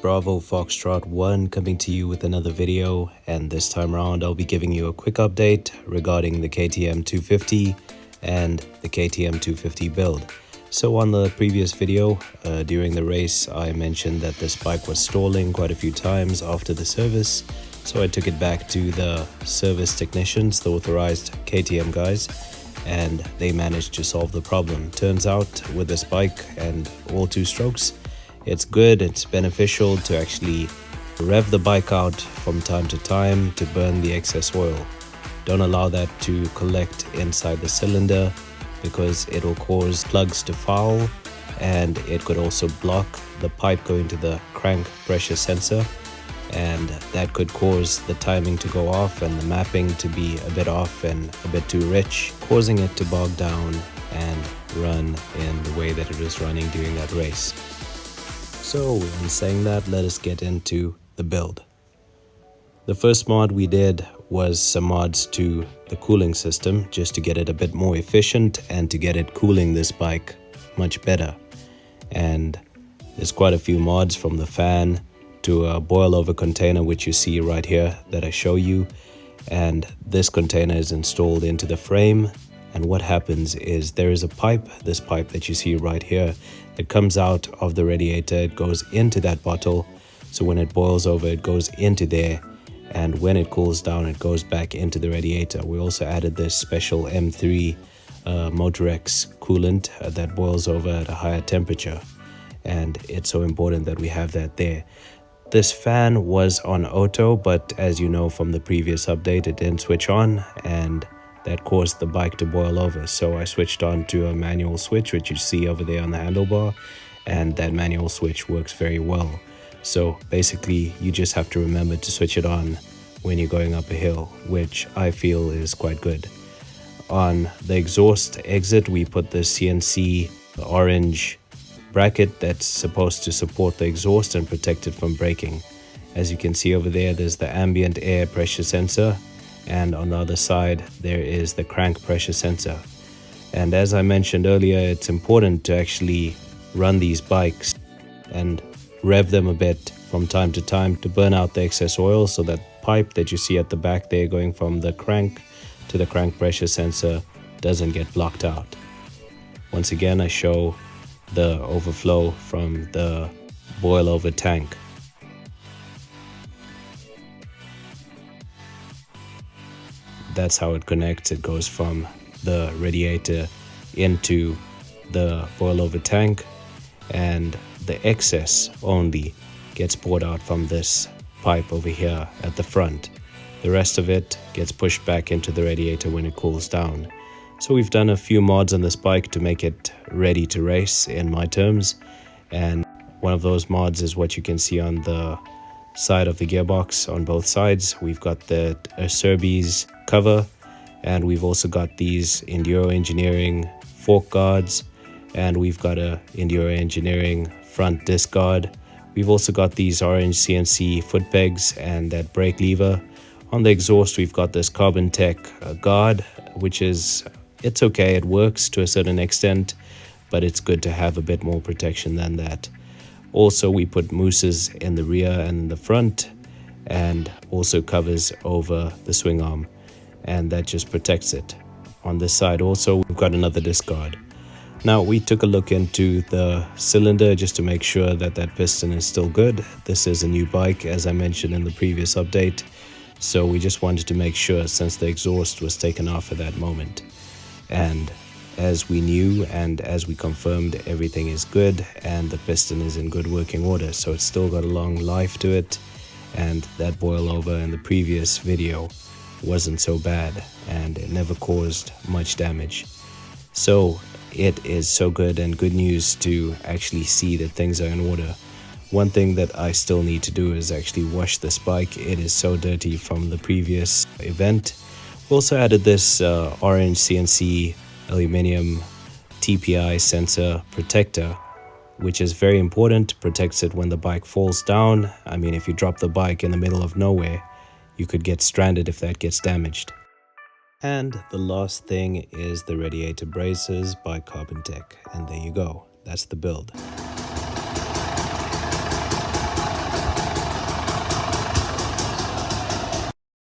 Bravo Foxtrot 1 coming to you with another video, and this time around I'll be giving you a quick update regarding the KTM 250 and the KTM 250 build. So on the previous video, during the race, I mentioned that this bike was stalling quite a few times after the service, so I took it back to the service technicians, the authorized KTM guys, and they managed to solve the problem. Turns out with this bike and all two strokes, it's good, it's beneficial to actually rev the bike out from time to time to burn the excess oil. Don't allow that to collect inside the cylinder because it will cause plugs to foul, and it could also block the pipe going to the crank pressure sensor, and that could cause the timing to go off and the mapping to be a bit off and a bit too rich, causing it to bog down and run in the way that it was running during that race. So in saying that, let us get into the build. The first mod we did was some mods to the cooling system, just to get it a bit more efficient and to get it cooling this bike much better. And there's quite a few mods, from the fan to a boil over container, which you see right here that I show you. And this container is installed into the frame, and what happens is there is a pipe, this pipe that you see right here, that comes out of the radiator. It goes into that bottle, so when it boils over it goes into there, and when it cools down it goes back into the radiator. We also added this special M3 Motorex coolant that boils over at a higher temperature, and it's so important that we have that there. This fan was on auto, but as you know from the previous update, it didn't switch on, and that caused the bike to boil over. So I switched on to a manual switch, which you see over there on the handlebar, and that manual switch works very well. So basically you just have to remember to switch it on when you're going up a hill, which I feel is quite good. On the exhaust exit, we put the CNC orange bracket that's supposed to support the exhaust and protect it from breaking. As you can see over there, there's the ambient air pressure sensor, and on the other side there is the crank pressure sensor. And as I mentioned earlier, it's important to actually run these bikes and rev them a bit from time to time to burn out the excess oil, so that pipe that you see at the back there going from the crank to the crank pressure sensor doesn't get blocked out. Once again, I show the overflow from the boil over tank. That's how it connects. It goes from the radiator into the boil over tank, and the excess only gets poured out from this pipe over here at the front. The rest of it gets pushed back into the radiator when it cools down. So we've done a few mods on this bike to make it ready to race in my terms, and one of those mods is what you can see on the side of the gearbox. On both sides we've got the Serbies cover, and we've also got these Enduro Engineering fork guards, and we've got a Enduro Engineering front disc guard. We've also got these orange CNC foot pegs and that brake lever. On the exhaust we've got this Carbon Tech guard, which is, it's okay, it works to a certain extent, but it's good to have a bit more protection than that. Also we put mousses in the rear and in the front, and also covers over the swing arm, and that just protects it. On this side also we've got another disc guard. Now we took a look into the cylinder just to make sure that that piston is still good. This is a new bike, as I mentioned in the previous update, so we just wanted to make sure, since the exhaust was taken off at that moment. And as we knew and as we confirmed, everything is good and the piston is in good working order, so it's still got a long life to it, and that boil over in the previous video wasn't so bad and it never caused much damage. So it is so good, and good news to actually see that things are in order. One thing that I still need to do is actually wash this bike. It is so dirty from the previous event. We also added this orange CNC aluminum TPI sensor protector, which is very important. Protects it when the bike falls down. I mean, if you drop the bike in the middle of nowhere, you could get stranded if that gets damaged. And the last thing is the radiator braces by Carbon Tech, and there you go, that's the build.